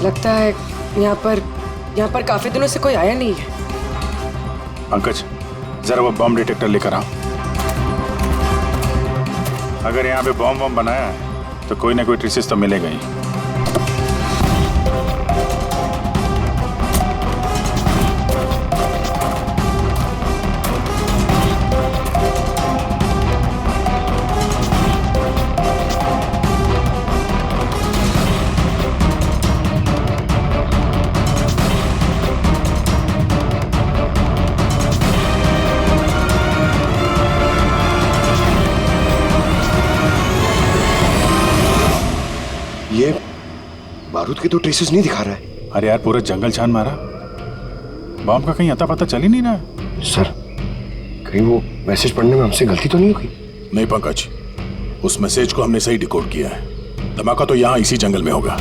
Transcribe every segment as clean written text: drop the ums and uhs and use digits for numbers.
लगता है यहाँ पर काफी दिनों से कोई आया नहीं है। पंकज, जरा वो बॉम्ब डिटेक्टर लेकर आओ। अगर यहाँ पे बॉम्ब बनाया है तो कोई ना कोई ट्रेसेस तो मिलेगा ही। ये बारूद के तो ट्रेसेस नहीं दिखा रहा है। अरे यार, पूरा जंगल छान मारा, बॉम्ब का कहीं अता पता चल ही नहीं रहा। सर, कहीं वो मैसेज पढ़ने में हमसे गलती तो नहीं होगी? नहीं पंकज, उस मैसेज को हमने सही डिकोड किया है। धमाका तो यहाँ इसी जंगल में होगा।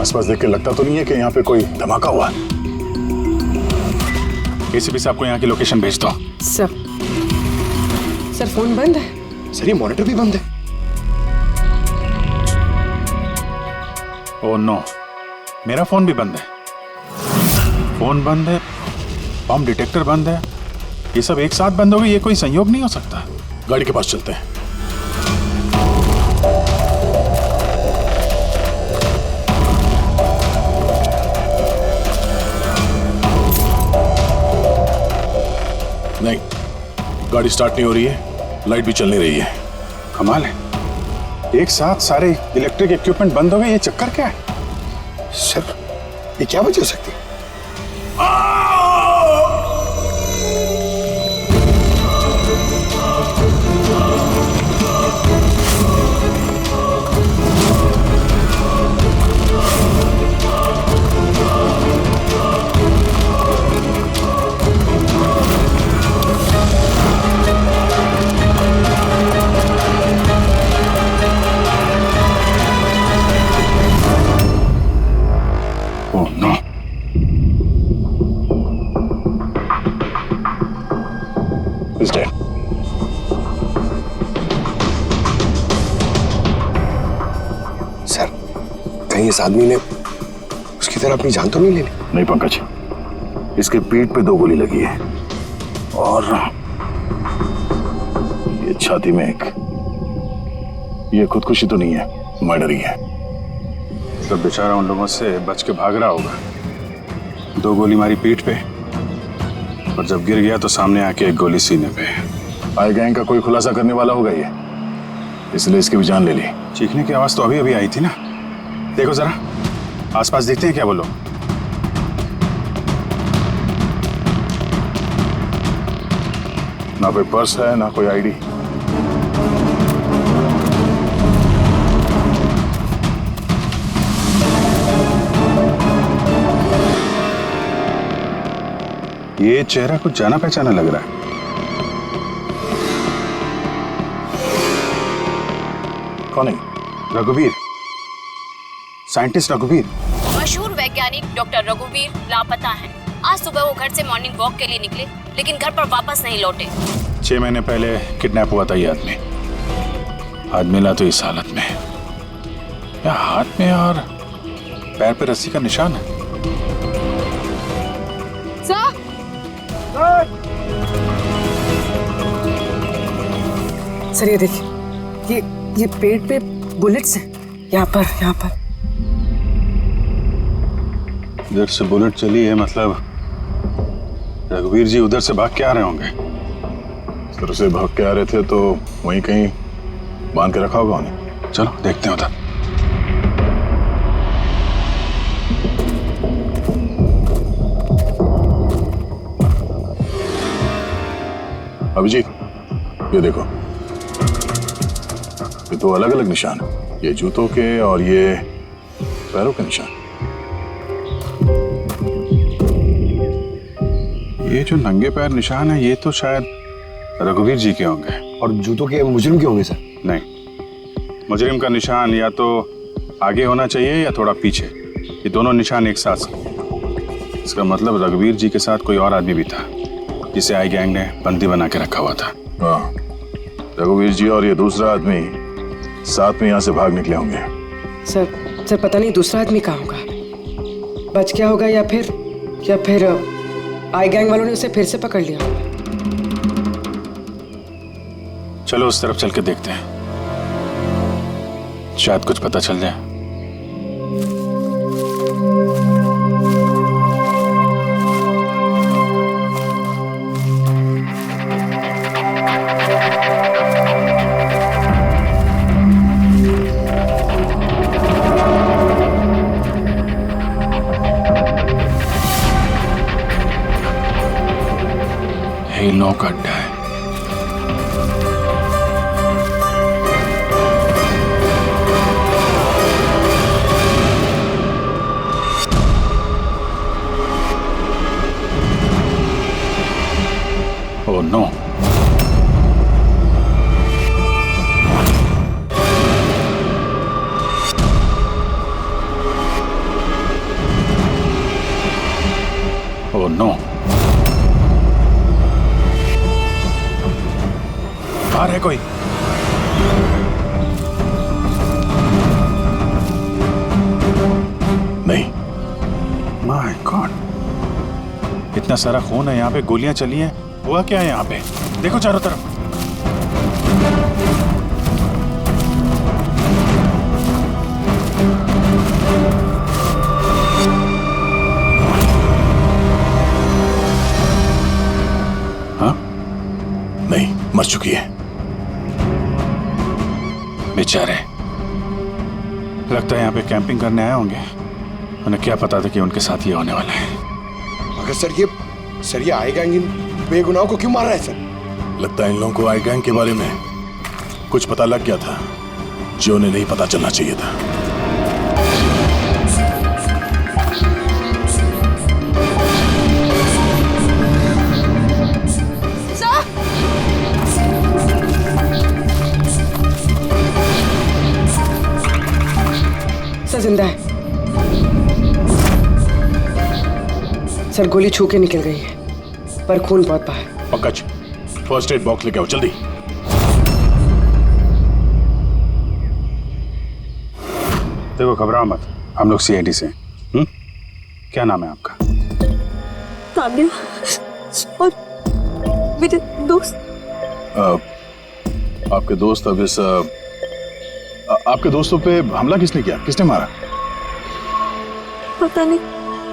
आसपास देख के लगता तो नहीं है कि यहाँ पे कोई धमाका हुआ। एसीपी साहब को यहाँ की लोकेशन भेज दो। सर फोन बंद है। सर, ये मॉनिटर भी बंद है। ओह नो, मेरा फोन भी बंद है। फोन बंद है, बॉम्ब डिटेक्टर बंद है, ये सब एक साथ बंद हो गए। ये कोई संयोग नहीं हो सकता। गाड़ी के पास चलते हैं। नहीं, गाड़ी स्टार्ट नहीं हो रही है, लाइट भी चल नहीं रही है। कमाल है, एक साथ सारे इलेक्ट्रिक इक्विपमेंट बंद हो गए। ये चक्कर क्या है? सर, ये क्या वजह हो सकती है? Oh no, Is dead. Sir, कहीं इस आदमी ने उसकी तरह अपनी जान तो नहीं ले ली? नहीं पंकज, इसके पीठ पे 2 गोली लगी है और ये छाती में एक। ये खुदकुशी तो नहीं है, मर्डर ही है। तो बेचारा उन लोगों से बच के भाग रहा होगा। 2 गोली मारी पीठ पे और जब गिर गया तो सामने आके 1 गोली सीने पे। आई गैंग का कोई खुलासा करने वाला होगा ये, इसलिए इसकी भी जान ले ली। चीखने की आवाज तो अभी अभी आई थी ना। देखो जरा आसपास, देखते हैं क्या वो लोग। ना कोई पर्स है, ना कोई आईडी। ये चेहरा कुछ जाना पहचाना लग रहा है। कौन है? रघुवीर, साइंटिस्ट रघुवीर। मशहूर वैज्ञानिक डॉक्टर रघुवीर लापता हैं। आज सुबह वो घर से मॉर्निंग वॉक के लिए निकले, लेकिन घर पर वापस नहीं लौटे। 6 महीने पहले किडनैप हुआ था ये आदमी। आज मिला तो इस हालत में। या हाथ में और पैर पे रस्सी का निशान है। सर ये देखिए, ये पेट पे बुलेट्स हैं। यहाँ पर इधर से बुलेट चली है, मतलब रघुवीर जी उधर से भाग के आ रहे होंगे। इधर से भाग के आ रहे थे तो वहीं कहीं बांध के रखा होगा उन्हें। चलो देखते हैं उधर। अभिजीत, ये देखो, ये 2 अलग अलग निशान है। ये जूतों के और ये पैरों के निशान। ये जो नंगे पैर निशान है ये तो शायद रघुवीर जी के होंगे। और जूतों के मुजरिम के होंगे सर? नहीं, मुजरिम का निशान या तो आगे होना चाहिए या थोड़ा पीछे, ये दोनों निशान एक साथ। इसका मतलब रघुवीर जी के साथ कोई और आदमी भी था जिसे आई गैंग ने बंदी बना के रखा हुआ था। हाँ, रघुवीर जी और ये दूसरा आदमी साथ में यहाँ से भाग निकले होंगे। सर पता नहीं दूसरा आदमी कहाँ होगा, बच गया होगा या फिर आई गैंग वालों ने उसे फिर से पकड़ लिया होगा। चलो उस तरफ चल के देखते हैं, शायद कुछ पता चल जाए। हिलों का अड्डा है। Oh no. Oh no. बाहर है कोई? नहीं। माय गॉड, इतना सारा खून है यहाँ पे, गोलियां चली हैं, हुआ क्या है यहाँ पे? देखो चारों तरफ। हाँ? नहीं, मर चुकी है। बेचारे, लगता है यहाँ पे कैंपिंग करने आए होंगे। उन्हें क्या पता था कि उनके साथ ये होने वाला है। मगर सर ये आई गैंग इन बेगुनाहों को क्यों मार रहा है सर? लगता है इन लोगों को आई गैंग के बारे में कुछ पता लग गया था जो उन्हें नहीं पता चलना चाहिए था। सर जिंदा है सर, गोली छू के निकल गई है पर खून बहुत बहा है। पंकज, फर्स्ट एड बॉक्स लेके आओ जल्दी। देखो घबराओ मत, हम लोग सीआईडी से। क्या नाम है आपका? तान्या और मेरे दोस्त। आपके दोस्त अब इस आपके दोस्तों पे हमला किसने किया? किसने मारा? पता नहीं,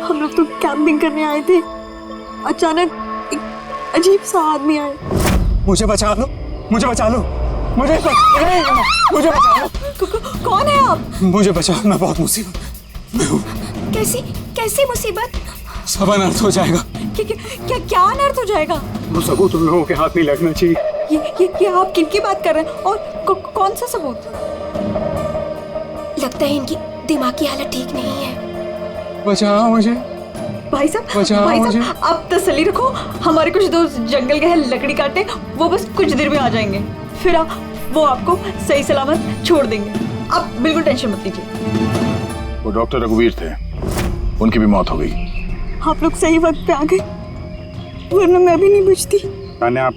हम लोग तो कैंपिंग करने आए थे, अचानक एक अजीब सा आदमी आया। मुझे बचा लो, मुझे बचा लो, मुझे बचा लो। कौन है आप? मुझे बचाओ, मैं बहुत मुसीबत में हूँ। कैसी मुसीबत? सब अनर्थ हो जाएगा। क्या अनर्थ हो जाएगा? वो सबूत उन लोगों के हाथ नहीं लगना चाहिए। ये आप किनकी बात कर रहे हैं और कौन सा सबूत? लगता है इनकी दिमागी हालत ठीक नहीं है। बचाओ मुझे। भाई साहब आप तसल्ली रखो, हमारे कुछ दोस्त जंगल गए लकड़ी काटने, वो बस कुछ देर में आ जाएंगे, फिर वो आपको सही सलामत छोड़ देंगे। आप बिल्कुल टेंशन मत लीजिए। वो डॉक्टर रघुवीर थे, उनकी भी मौत हो गई। आप लोग सही वक्त पे आ गए, वरना मैं भी नहीं बचती। मैंने आप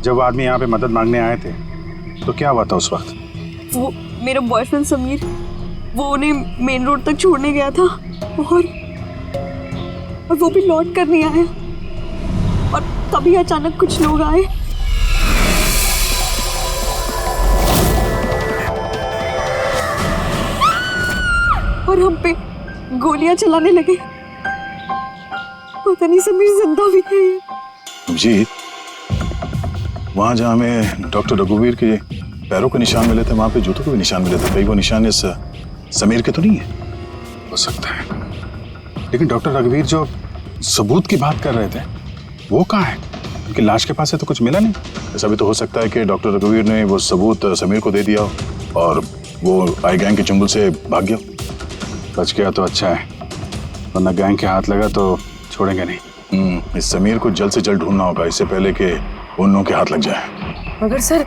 जब वो आदमी यहाँ पे मदद मांगने आए थे तो क्या हुआ था उस वक्त? वो मेरा बॉयफ्रेंड समीर, वो उन्हें मेन रोड तक छोड़ने गया था और वो भी लौट कर नहीं आया, और तभी अचानक कुछ लोग आए। और हम पे गोलियां चलाने लगे। पता नहीं समीर जिंदा भी है। जी, वहां जहां हमें डॉक्टर रघुवीर के पैरों के निशान मिले थे, वहां पे जूतों के भी निशान मिले थे। कहीं वो निशान इस समीर के तो नहीं है? हो सकता है, लेकिन डॉक्टर रघुवीर जो सबूत की बात कर रहे थे वो कहाँ है? उनकी लाश के पास है तो कुछ मिला नहीं। ऐसा भी तो हो सकता है कि डॉक्टर रघुवीर ने वो सबूत समीर को दे दिया और वो आई गैंग के चंगुल से भाग गया। बच गया तो अच्छा है, वरना गैंग के हाथ लगा तो छोड़ेंगे नहीं। इस समीर को जल्द से जल्द ढूंढना होगा, इससे पहले कि उन लोगों के हाथ लग जाए। मगर सर,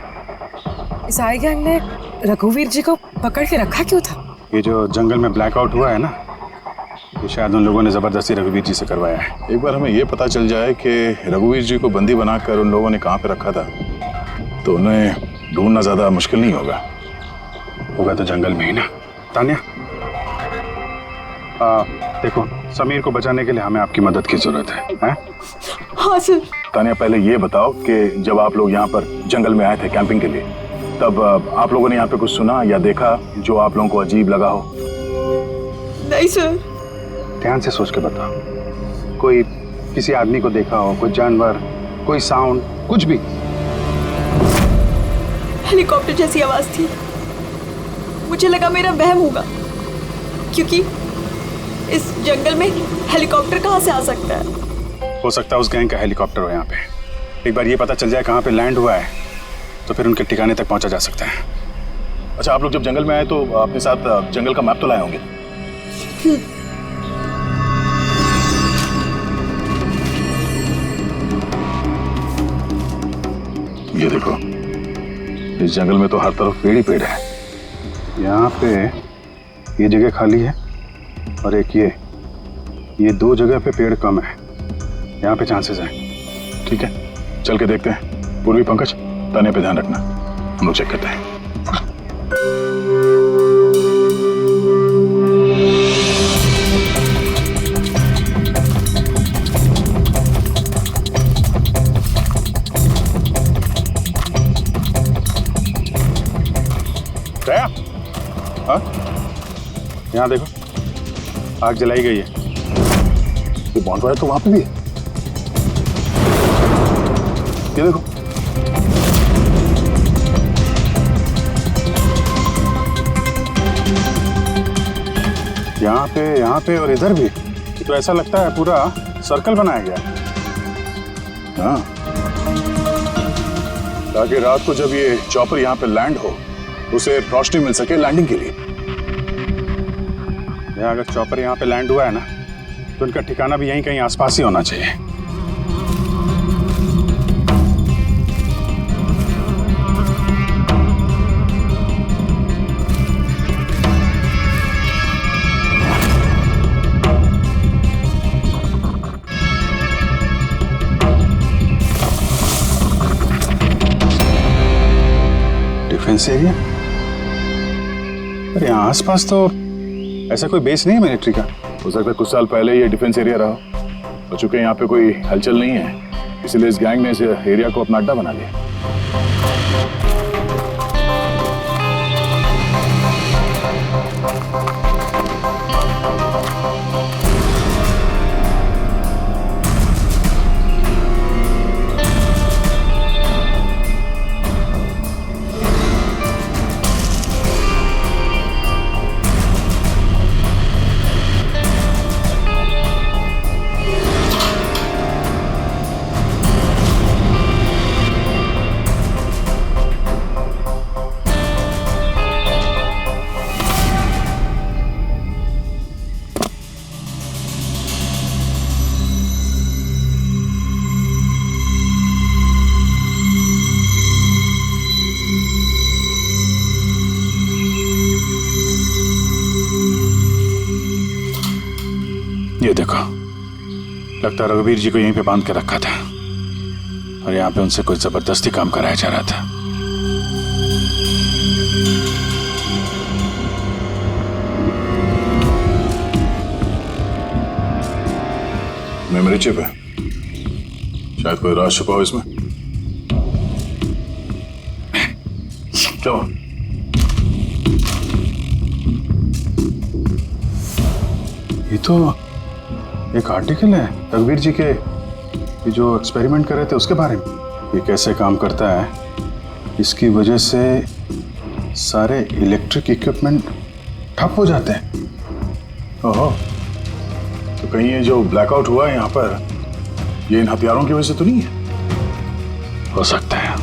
इस आई गैंग ने रघुवीर जी को पकड़ के रखा क्यों था? ये जो जंगल में ब्लैकआउट हुआ है ना, ये शायद उन लोगों ने जबरदस्ती रघुवीर जी से करवाया है। एक बार हमें ये पता चल जाए कि रघुवीर जी को बंदी बनाकर उन लोगों ने कहाँ पे रखा था, तो उन्हें ढूंढना ज्यादा मुश्किल नहीं होगा। होगा तो जंगल में ही ना। तान्या, देखो, समीर को बचाने के लिए हमें आपकी मदद की जरूरत है? हाँ सर। तान्या, पहले ये बताओ कि जब आप लोग यहाँ पर जंगल में आए थे कैंपिंग के लिए, तब आप लोगों ने यहाँ पे कुछ सुना या देखा जो आप लोगों को अजीब लगा हो? नहीं सर। ध्यान से सोच के बताओ। कोई किसी आदमी को देखा हो, कोई जानवर, कोई साउंड, कुछ भी? हेलीकॉप्टर जैसी आवाज थी। मुझे लगा मेरा वहम होगा, क्योंकि इस जंगल में हेलीकॉप्टर कहाँ से आ सकता है? हो सकता है उस गैंग का हेलीकॉप्टर हो यहाँ पे। एक बार ये पता चल जाए कहाँ पे लैंड हुआ है, तो फिर उनके ठिकाने तक पहुंचा जा सकता है। अच्छा, आप लोग जब जंगल में आए तो अपने साथ जंगल का मैप तो लाए होंगे? ये देखो, इस जंगल में तो हर तरफ पेड़ ही पेड़ है। यहाँ पे ये जगह खाली है और एक ये दो जगह पे पेड़ कम है। यहाँ पे चांसेस हैं। ठीक है, चल के देखते हैं। पूर्वी, पंकज, तान्या पे ध्यान रखना, हम लोग चेक करते हैं। दया, हाँ, यहाँ देखो, आग जलाई गई है। ये बॉन्डफायर तो वहां पे भी है। ये देखो, यहाँ पे और इधर भी। तो ऐसा लगता है पूरा सर्कल बनाया गया है। हाँ, ताकि रात को जब ये चॉपर यहाँ पे लैंड हो, उसे रोशनी मिल सके लैंडिंग के लिए। अगर चॉपर यहाँ पे लैंड हुआ है ना, तो उनका ठिकाना भी यहीं कहीं आसपास ही होना चाहिए। Defence area? पर यहाँ आसपास तो ऐसा कोई बेस नहीं है मिलिट्री का। हो सकता है कुछ साल पहले ये डिफेंस एरिया रहा हो, चूंकि यहाँ पे कोई हलचल नहीं है, इसलिए इस गैंग ने इस एरिया को अपना अड्डा बना लिया। ये देखो, लगता है रघुवीर जी को यहीं पे बांध के रखा था और यहाँ पे उनसे कोई जबरदस्ती काम कराया जा रहा था। मेमोरी चिप है, शायद कोई राज छुपा हो इसमें। चलो, ये तो एक आर्टिकल है रघुवीर जी के, ये जो एक्सपेरिमेंट कर रहे थे उसके बारे में। ये कैसे काम करता है, इसकी वजह से सारे इलेक्ट्रिक इक्विपमेंट ठप हो जाते हैं। ओहो, तो कहीं ये जो ब्लैकआउट हुआ है यहाँ पर, ये इन हथियारों की वजह से तो नहीं है? हो सकता है।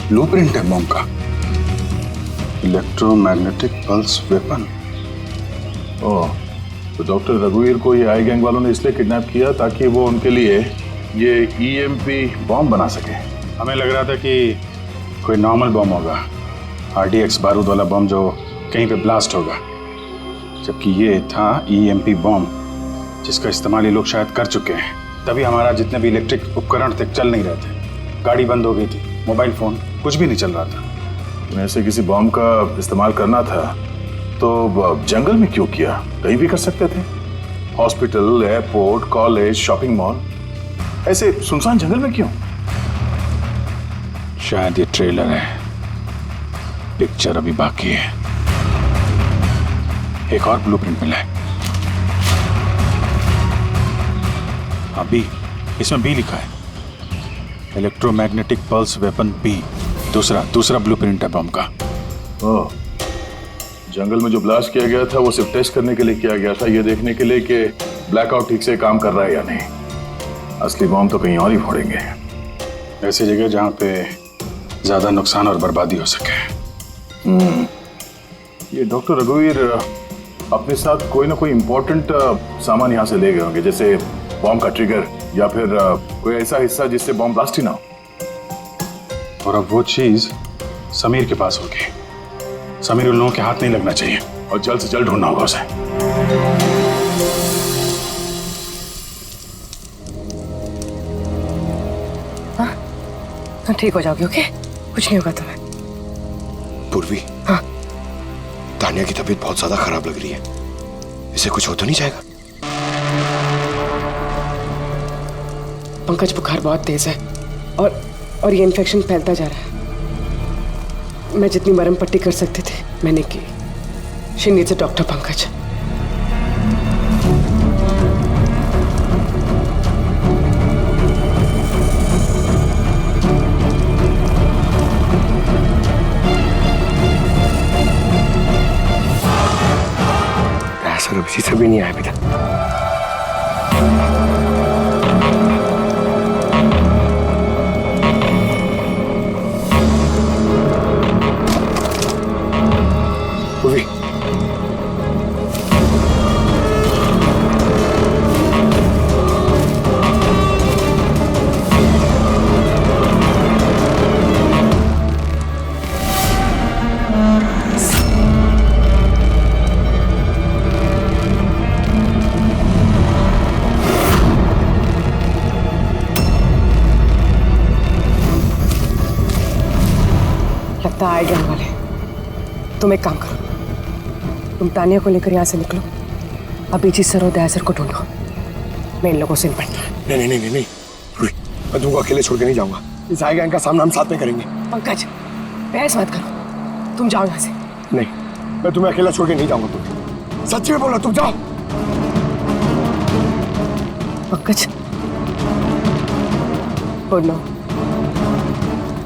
ब्लूप्रिंट है बॉम्ब का, इलेक्ट्रोमैग्नेटिक पल्स वेपन। ओह, तो डॉक्टर रघुवीर को ये आई गैंग वालों ने इसलिए किडनैप किया ताकि वो उनके लिए ये ईएमपी बॉम्ब बना सके। हमें लग रहा था कि कोई नॉर्मल बॉम्ब होगा, आरडीएक्स बारूद वाला बॉम्ब जो कहीं पे ब्लास्ट होगा, जबकि ये था ईएमपी बॉम्ब जिसका इस्तेमाल ये लोग शायद कर चुके हैं। तभी हमारा जितने भी इलेक्ट्रिक उपकरण थे चल नहीं रहे थे, गाड़ी बंद हो गई थी, मोबाइल फोन कुछ भी नहीं चल रहा था। ऐसे किसी बॉम्ब का इस्तेमाल करना था तो जंगल में क्यों किया? कहीं भी कर सकते थे, hospital, airport, college, shopping mall, ऐसे सुनसान जंगल में क्यों? शायद ये ट्रेलर है, पिक्चर अभी बाकी है। एक और ब्लूप्रिंट मिला है, अभी इसमें बी लिखा है, इलेक्ट्रोमैग्नेटिक पल्स वेपन बी। दूसरा ब्लूप्रिंट है बम का। ओह, जंगल में जो ब्लास्ट किया गया था वो सिर्फ टेस्ट करने के लिए किया गया था, ये देखने के लिए कि ब्लैकआउट ठीक से काम कर रहा है या नहीं। असली बम तो कहीं और ही फोड़ेंगे, ऐसी जगह जहां पे ज्यादा नुकसान और बर्बादी हो सके। ये डॉक्टर रघुवीर अपने साथ कोई ना कोई इम्पोर्टेंट सामान यहाँ से ले गए होंगे, जैसे बॉम्ब का ट्रिगर या फिर कोई ऐसा हिस्सा जिससे बॉम्ब ब्लास्ट ही ना हो। और अब वो चीज समीर के पास होगी। समीर उन लोगों के हाथ नहीं लगना चाहिए और जल्द से जल्द ढूंढना होगा उसे। हाँ, ठीक हो जाओगे, ओके? कुछ नहीं होगा तुम्हें। पूर्वी, हाँ, तानिया की तबीयत बहुत ज्यादा खराब लग रही है, इसे कुछ हो तो नहीं जाएगा? पंकज, बुखार बहुत तेज है और ये इन्फेक्शन फैलता जा रहा है। मैं जितनी मरहम पट्टी कर सकती थी मैंने की। She needs a doctor Pankaj. ऐसा अभी से भी नहीं आया बेटा। पूर्वी, लगता है आएगा वाले। तुम एक काम करो, तुम तानिया को लेकर यहाँ से निकलो, अभी जी सर और दया सर को ढूंढो। मैं इन लोगों से निपटना। नहीं नहीं नहीं नहीं, मैं तुमको अकेले छोड़ के नहीं जाऊंगा। इस आई गैंग का सामना हम साथ में करेंगे। पंकज, बहस मत करो, तुम जाओ यहाँ से। नहीं, मैं तुम्हें अकेला छोड़ के नहीं जाऊंगा। तुम सच्ची में बोलो, तुम जाओ। पंकज, और नो,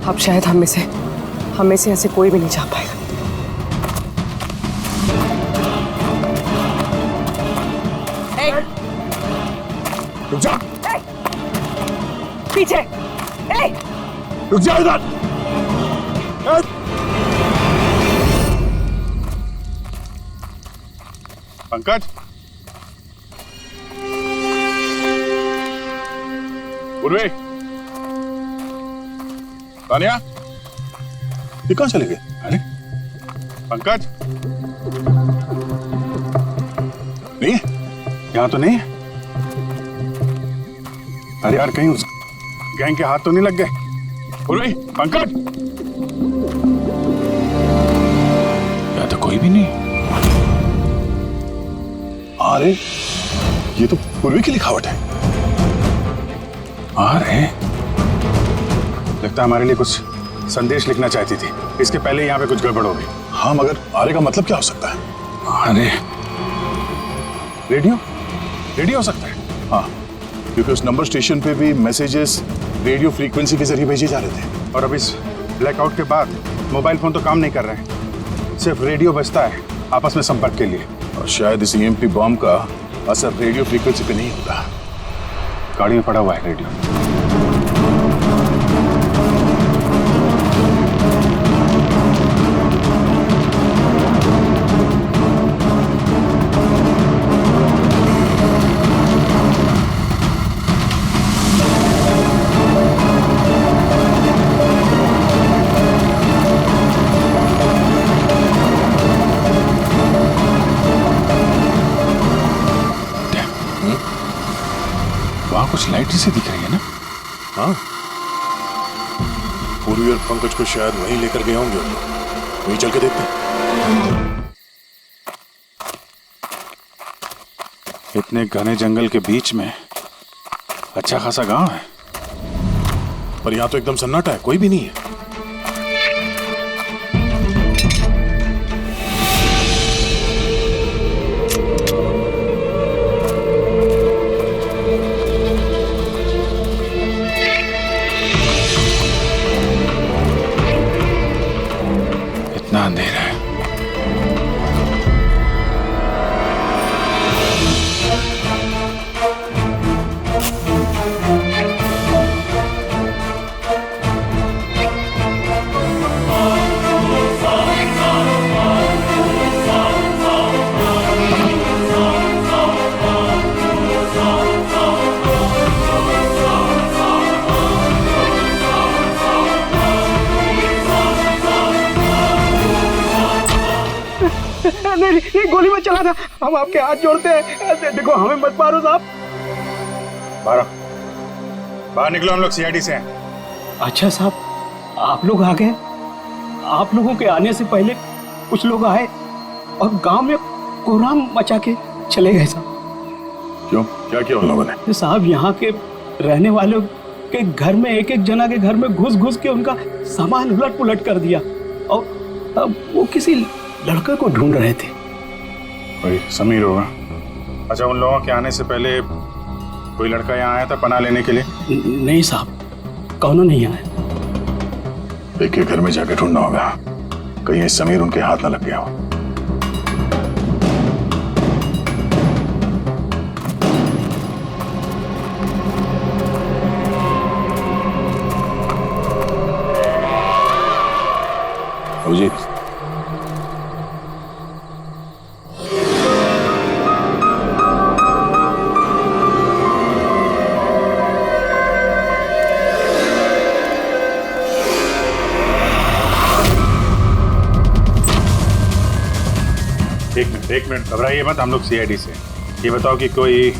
अब शायद हम में से ऐसे कोई भी नहीं जा पाएगा। रुक जा, पीछे, रुक जा इधर। पंकज, पूर्वी, तानिया, ये कहाँ चले गए? अरे पंकज, नहीं है? यहाँ तो नहीं है। अरे यार, कहीं उस गैंग के हाथ तो नहीं लग गए? पूर्वी, पंकज, यहाँ तो कोई भी नहीं। अरे ये तो पूर्वी की लिखावट है। अरे लगता है हमारे लिए कुछ संदेश लिखना चाहती थी, इसके पहले यहाँ पे कुछ गड़बड़ हो गई। हाँ, मगर आरे का मतलब क्या हो सकता है? अरे रेडियो हो सकता है। हाँ, क्योंकि उस नंबर स्टेशन पे भी मैसेजेस रेडियो फ्रीक्वेंसी के जरिए भेजे जा रहे थे। और अब इस ब्लैकआउट के बाद मोबाइल फोन तो काम नहीं कर रहे हैं, सिर्फ रेडियो बजता है आपस में संपर्क के लिए। और शायद इस ईएमपी बॉम्ब का असर रेडियो फ्रीक्वेंसी पे नहीं होता। गाड़ी में पड़ा हुआ है रेडियो। कुछ लाइट सी दिख रही है ना? हाँ, पूर्वी और पंकज को शायद वहीं लेकर गए होंगे उन लोग। वहीं चल के देखते हैं। इतने घने जंगल के बीच में अच्छा खासा गांव है, पर यहाँ तो एकदम सन्नाटा है, कोई भी नहीं है। इतना अंधेरा है। नहीं, गोली मत चलाना, हम आपके हाथ जोड़ते हैं। देखो हमें मत मारो साहब। बाहर निकलो, हम लोग सीआईडी से हैं। अच्छा साहब, आप लोग आ गए। आप लोगों के आने से पहले कुछ लोग आए और गांव में कोहराम मचा के चले गए साहब। क्यों, क्या किया उन लोगों ने? साहब, यहाँ के रहने वालों के घर में एक एक जना के घर में घुस घुस के उनका सामान उलट पुलट कर दिया, और अब वो किसी लड़के को ढूंढ रहे थे। भाई समीर होगा। अच्छा, उन लोगों के आने से पहले कोई लड़का यहाँ आया था पनाह लेने के लिए? नहीं साहब, कौनो नहीं आया। एक के घर में जाकर ढूंढना होगा, कहीं समीर उनके हाथ ना लग गया हो। जी, एक मिनट घबराइए मत, हम लोग सीआईडी से। ये बताओ कि कोई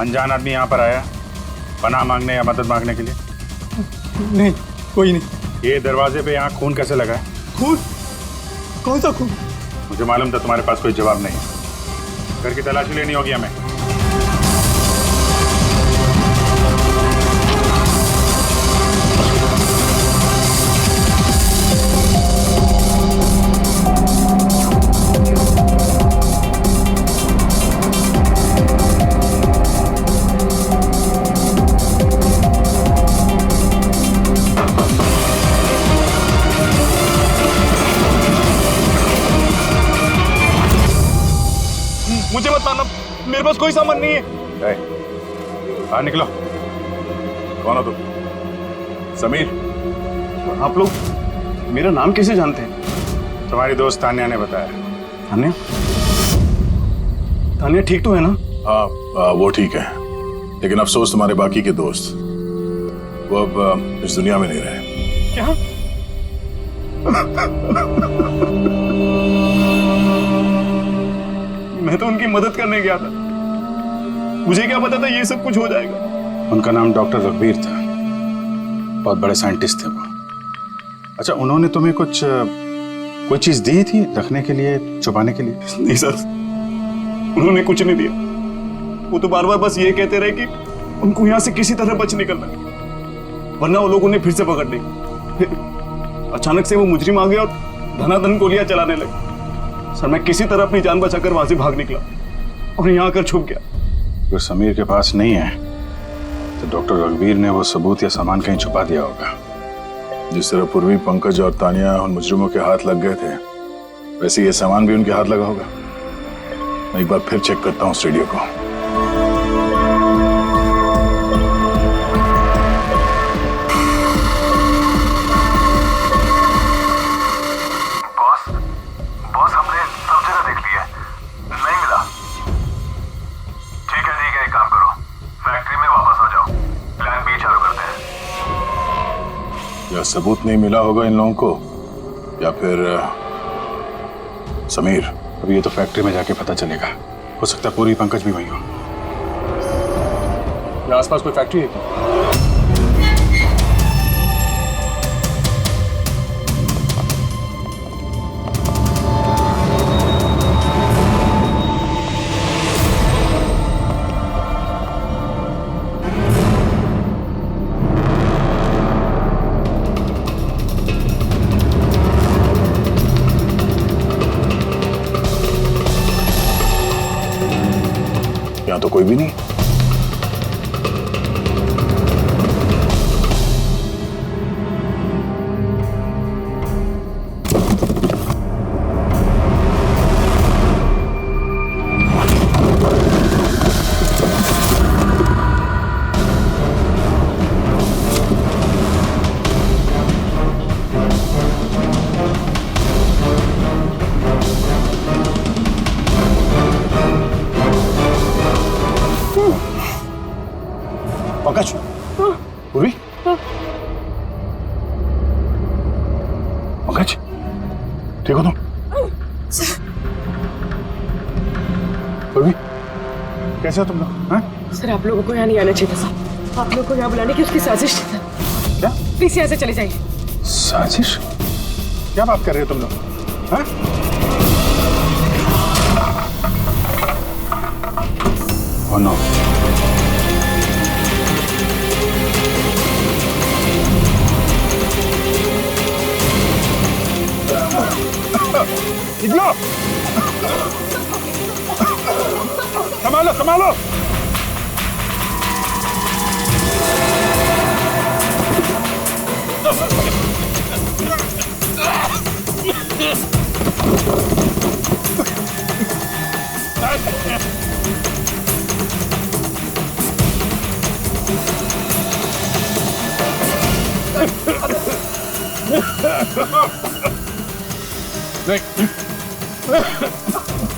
अनजान आदमी यहाँ पर आया पनाह मांगने या मदद मांगने के लिए? नहीं, कोई नहीं। ये दरवाजे पे यहाँ खून कैसे लगा है? खून? कौन सा खून? मुझे मालूम था तुम्हारे पास कोई जवाब नहीं है। घर की तलाशी लेनी होगी हमें। मुझे मत मारना, मेरे पास कोई सामान नहीं है। बाहर निकलो। कौन हो तुम? समीर? आप लोग मेरा नाम कैसे जानते हैं? तुम्हारी दोस्त तान्या ने बताया। तान्या? तान्या ठीक तो है ना? हाँ, वो ठीक है, लेकिन अफसोस तुम्हारे बाकी के दोस्त वो अब इस दुनिया में नहीं रहे। क्या? मैं तो उनकी मदद करने गया था, मुझे क्या पता था ये सब कुछ हो जाएगा। उनका नाम डॉक्टर रघुवीर था, बहुत बड़े साइंटिस्ट थे वो। अच्छा, उन्होंने तुम्हें कोई चीज दी थी रखने के लिए, छुपाने के लिए? नहीं सर, उन्होंने कुछ नहीं दिया। वो तो बार बार बस ये कहते रहे कि उनको यहाँ से किसी तरह बच निकलना है, वरना वो लोग उन्हें फिर से पकड़ लेंगे। फिर अचानक से वो मुजरिम आ गया और धनाधन गोलियां चलाने लगे। सर, मैं किसी तरह अपनी जान बचाकर वहां से भाग निकला और यहाँ आकर छुप गया। अगर समीर के पास नहीं है तो डॉक्टर रघुवीर ने वो सबूत या सामान कहीं छुपा दिया होगा। जिस तरह पूर्वी, पंकज और तानिया उन मुजरिमों के हाथ लग गए थे, वैसे ये सामान भी उनके हाथ लगा होगा। मैं एक बार फिर चेक करता हूँ स्टूडियो को। बॉस, हमने सब जगह देख लिया, नहीं मिला। ठीक है, एक काम करो, फैक्ट्री में वापस आ जाओ, प्लान बी चालू करते हैं। या सबूत नहीं मिला होगा इन लोगों को, या फिर समीर। अभी ये तो फैक्ट्री में जाके पता चलेगा, हो सकता है पूरी पंकज भी वही हो। यहाँ आसपास कोई फैक्ट्री है क्या? यहाँ तो कोई भी नहीं। पंकज, पूर्वी, पंकज, ठीक हो तुम? पूर्वी, कैसे हो तुम लोग? हाँ? सर आप लोगों को यहाँ नहीं आना चाहिए था सर। आप लोगों को यहाँ बुलाने की उसकी साजिश थी सर। क्या प्लीज यहाँ से चले जाइए। साजिश? क्या बात कर रहे हो तुम लोग? हाँ? Oh no. निकलो! संभालो, संभालो!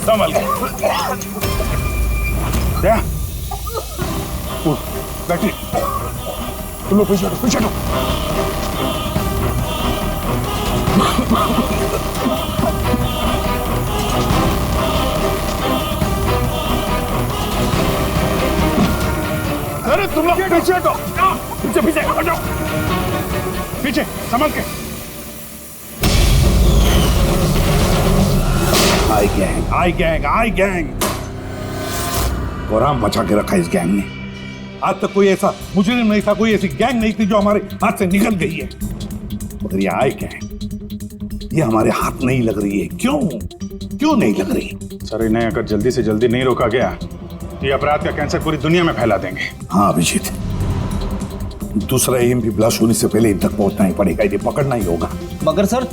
संभाल के। क्या? बैठिए। तुम लोग पीछे हटो, पीछे हटो। अरे तुम लोग पीछे हटो, पीछे पीछे हटो, पीछे संभाल के। आई गैंग गोराम बचा के रखा इस गैंग ने। आज तक कोई ऐसा मुजरिम नहीं था, कोई ऐसी गैंग नहीं थी जो हमारे हाथ से निकल गई है। मगर ये आई गैंग, ये हमारे हाथ नहीं लग रही है। क्यों नहीं लग रही? सर इन्हें अगर जल्दी से जल्दी नहीं रोका गया तो ये अपराध का कैंसर पूरी दुनिया में फैला देंगे। हाँ अभिजीत, दूसरा EMP ब्लास्ट होने से पहले इन तक पहुंचना ही पड़ेगा, इन्हें पकड़ना ही होगा। मगर सर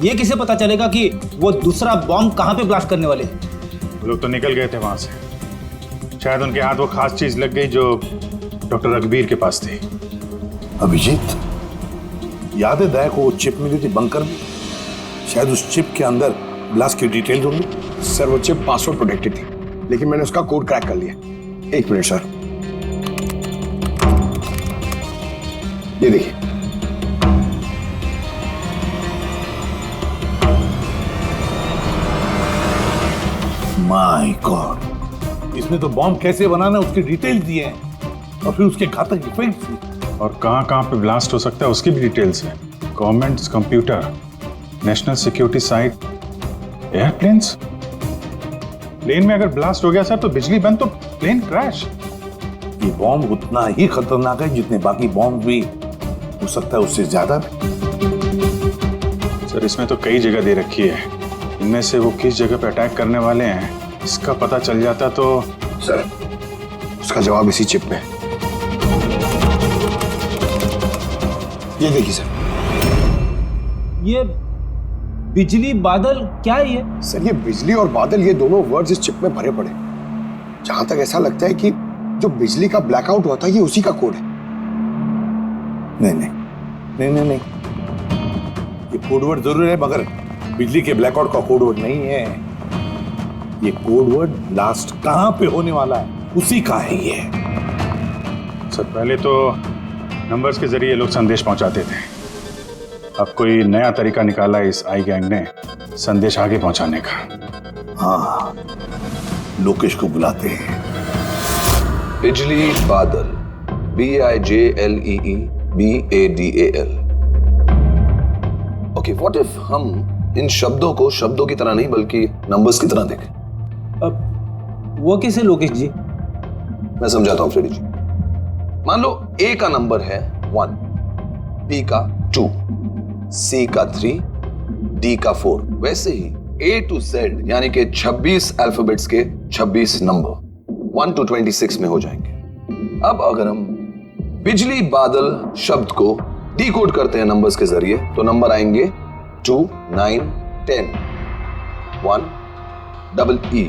ये किसे पता चलेगा कि वो दूसरा बॉम्ब कहाँ पे ब्लास्ट करने वाले? वो लोग तो निकल गए थे वहां से। शायद उनके हाथ वो खास चीज लग गई जो डॉक्टर रघुवीर के पास थी। अभिजीत, याद है दया को वो चिप मिली थी बंकर में? शायद उस चिप के अंदर ब्लास्ट की डिटेल्स होंगी। सर वो चिप पासवर्ड प्रोटेक्टेड थी, लेकिन मैंने उसका कोड क्रैक कर लिया। एक मिनट सर, ये देखिए। माय गॉड, इसमें तो बॉम्ब कैसे बनाना उसकी डिटेल्स दिए हैं और फिर उसके घातक इफेक्ट्स भी। और कहां पे ब्लास्ट हो सकता है उसकी भी डिटेल्स है। Government computer, national security site, airplanes. Plane में अगर ब्लास्ट हो गया सर तो बिजली बंद तो प्लेन क्रैश। ये बॉम्ब उतना ही खतरनाक है जितने बाकी बॉम्ब भी हो सकता है, उससे ज्यादा भी। सर इसमें तो कई जगह दे रखी है, इनमें से वो किस जगह पे अटैक करने वाले हैं इसका पता चल जाता तो। सर उसका जवाब इसी चिप में है। ये देखिए सर। ये बिजली बादल क्या है ये? सर ये बिजली और बादल, ये दोनों वर्ड्स इस चिप में भरे पड़े। जहां तक ऐसा लगता है कि जो बिजली का ब्लैकआउट होता है ये उसी का कोड है। नहीं, ये कोडवर्ड जरूर है मगर बिजली के ब्लैकआउट का कोडवर्ड नहीं है। ये कोडवर्ड ब्लास्ट कहां पे होने वाला है उसी का है ये। सर पहले तो नंबर्स के जरिए लोग संदेश पहुंचाते थे, अब कोई नया तरीका निकाला है इस आई गैंग ने संदेश आगे पहुंचाने का। हाँ, लोकेश को बुलाते हैं। बिजली बादल BIJLEEBADAL। ओके, व्हाट इफ हम इन शब्दों को शब्दों की तरह नहीं बल्कि नंबर्स की तरह देखें? अब वो कैसे लोकेश जी? मैं समझाता हूं फ्रेडी जी। मान लो A का नंबर है 1, B का 2, C का 3, D का 4। वैसे ही A to Z यानी कि 26 अल्फाबेट्स के 26 नंबर 1 to 26 में हो जाएंगे। अब अगर हम बिजली बादल शब्द को डिकोड करते हैं नंबर्स के जरिए तो नंबर आएंगे 2, 9, 10, 1, EE,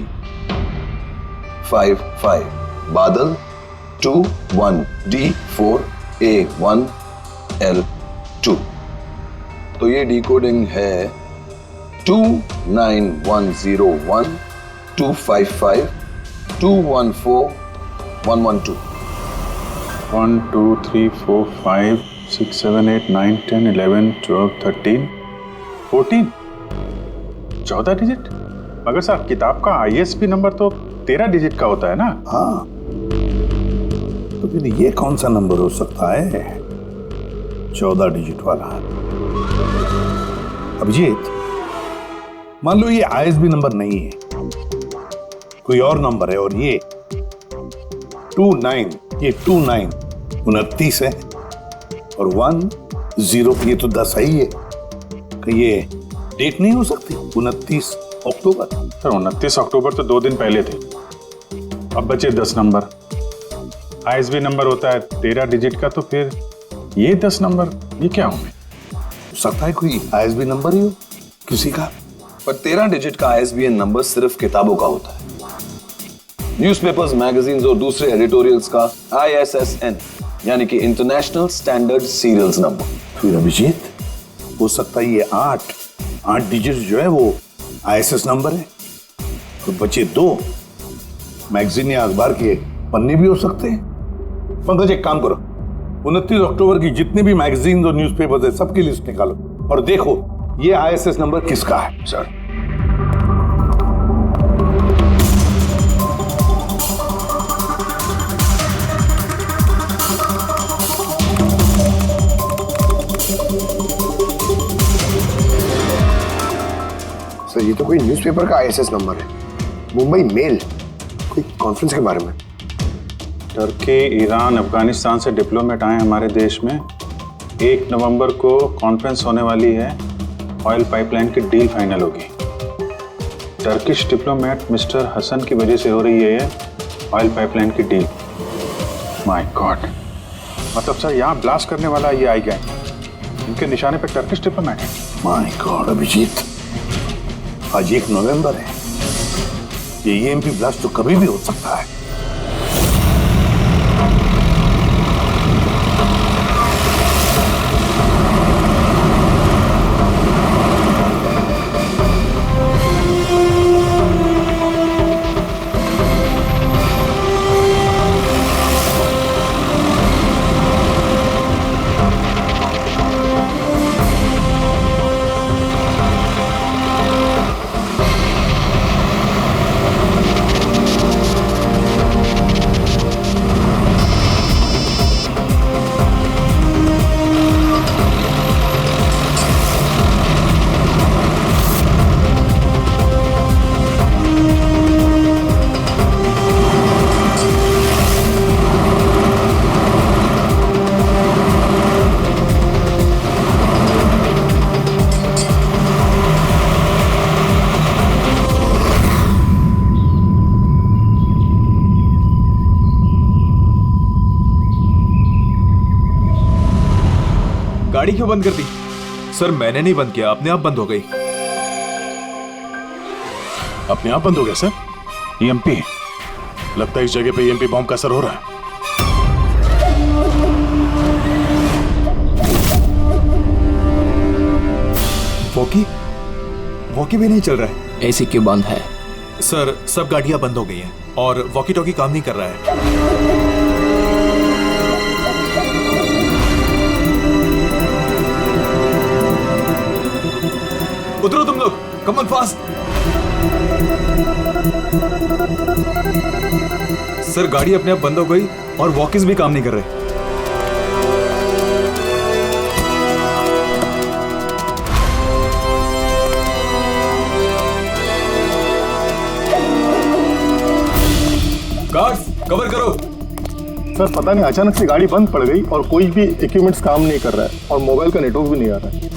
5, 5, बादल 2, 1, D, 4, A, 1, L, 2। तो ये डिकोडिंग है 29101 255 214 112। 1 2 3 4 5 6 7 8 9 10 11 12 13 14 14 डिजिट। मगर साहब किताब का ISB नंबर तो 13 डिजिट का होता है ना? हाँ, तो फिर ये कौन सा नंबर हो सकता है 14 डिजिट वाला? अभिजीत, मान लो ये ISB नंबर नहीं है, कोई और नंबर है और ये 29, ये 29 29 है और 10 ये तो 10 ही है। कि ये डेट नहीं हो सकती 29 अक्टूबर? सर 29 अक्टूबर तो 2 दिन पहले थे। अब बचे 10 नंबर। ISB नंबर होता है 13 डिजिट का, तो फिर ये 10 नंबर ये क्या होंगे? हो सकता है कोई ISB नंबर ही हो किसी का। पर 13 डिजिट का ISBN नंबर सिर्फ किताबों का होता है। न्यूज़पेपर्स, मैगजीन्स और दूसरे एडिटोरियल्स का ISSN यानी कि इंटरनेशनल स्टैंडर्ड सीरियल्स नंबर। फिर अभिजीत, हो सकता है ये 8 डिजिट जो है वो ISS नंबर है। तो बचे 2 मैगजीन या अखबार के पन्ने भी हो सकते हैं। पंकज, एक काम करो, 29 अक्टूबर की जितनी भी मैगजीन और न्यूज़पेपर्स है सबकी लिस्ट निकालो और देखो ये ISS नंबर किसका है। सर, सर ये तो कोई न्यूज़पेपर का ISS नंबर है। मुंबई मेल, कोई कॉन्फ्रेंस के बारे में। टर्की, ईरान, अफगानिस्तान से डिप्लोमेट आए हमारे देश में। 1 नवंबर को कॉन्फ्रेंस होने वाली है, ऑयल पाइपलाइन की डील फाइनल होगी। टर्किश डिप्लोमेट मिस्टर हसन की वजह से हो रही है ऑयल पाइपलाइन की डील। माय गॉड, मतलब सर यहाँ ब्लास्ट करने वाला ये आई गैंग, इनके निशाने पे टर्किश डिप्लोमेट है। माय गॉड अभिजीत, आज 1 नवंबर है, ये EMP ब्लास्ट तो कभी भी हो सकता है। गाड़ी क्यों बंद कर दी? सर मैंने नहीं बंद किया, अपने आप बंद हो गई। अपने आप बंद हो गया सर? EMP लगता है इस जगह पे EMP बॉम्ब का असर हो रहा है। वॉकी भी नहीं चल रहा है। AC क्यों बंद है? सर सब गाड़ियां बंद हो गई हैं और वॉकी टॉकी काम नहीं कर रहा है। उतरो तुम लोग, कम ऑन फास्ट। सर गाड़ी अपने आप बंद हो गई और वॉकिस भी काम नहीं कर रहे। कवर करो। सर पता नहीं अचानक से गाड़ी बंद पड़ गई और कोई भी इक्विपमेंट्स काम नहीं कर रहा है और मोबाइल का नेटवर्क भी नहीं आ रहा है।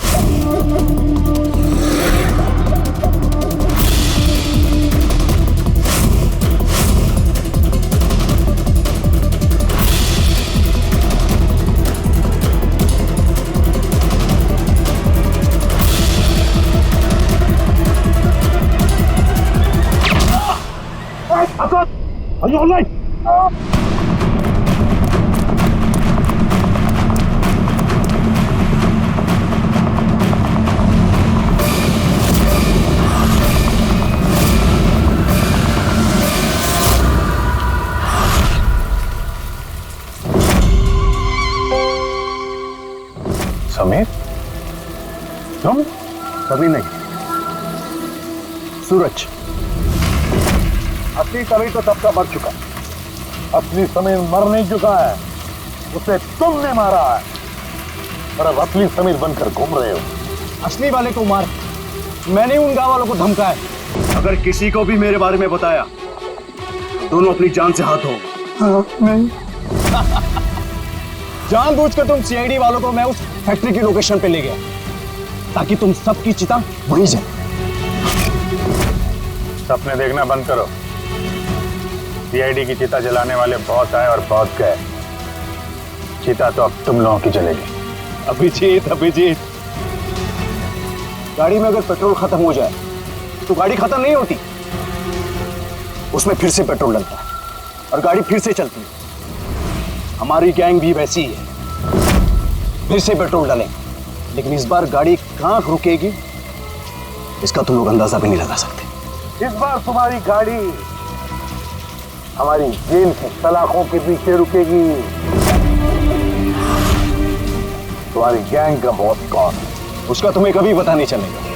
Are you all right? Sameer, तुम? समीर नहीं, सूरज। असली समीर तो सबका मर चुका। असली समीर मर नहीं चुका है, उसे तुमने मारा है और अब असली समीर बनकर घूम रहे हो। असली वाले को मार, मैंने उन गांव वालों को धमकाया। अगर किसी को भी मेरे बारे में बताया दोनों अपनी जान से हाथ धो। नहीं। जानबूझकर तुम सीआईडी वालों को मैं उस फैक्ट्री की लोकेशन पे ले गया ताकि तुम सबकी चिता वहीं जले। सपने देखना बंद करो। सीआईडी की चिता जलाने वाले बहुत आए और बहुत गए। चिता तो अब तुम लोगों की जलेगी। अभिजीत, गाड़ी में अगर पेट्रोल खत्म हो जाए तो गाड़ी खत्म नहीं होती, उसमें फिर से पेट्रोल डलता है और गाड़ी फिर से चलती है। हमारी गैंग भी वैसी ही है, फिर से पेट्रोल डालेंगे, लेकिन इस बार गाड़ी कहां रुकेगी इसका तुम लोग अंदाजा भी नहीं लगा सकते। इस बार तुम्हारी गाड़ी हमारी जेल की सलाखों के पीछे रुकेगी। तुम्हारी गैंग का बॉस कौन है? उसका तुम्हें कभी पता नहीं चलेगा।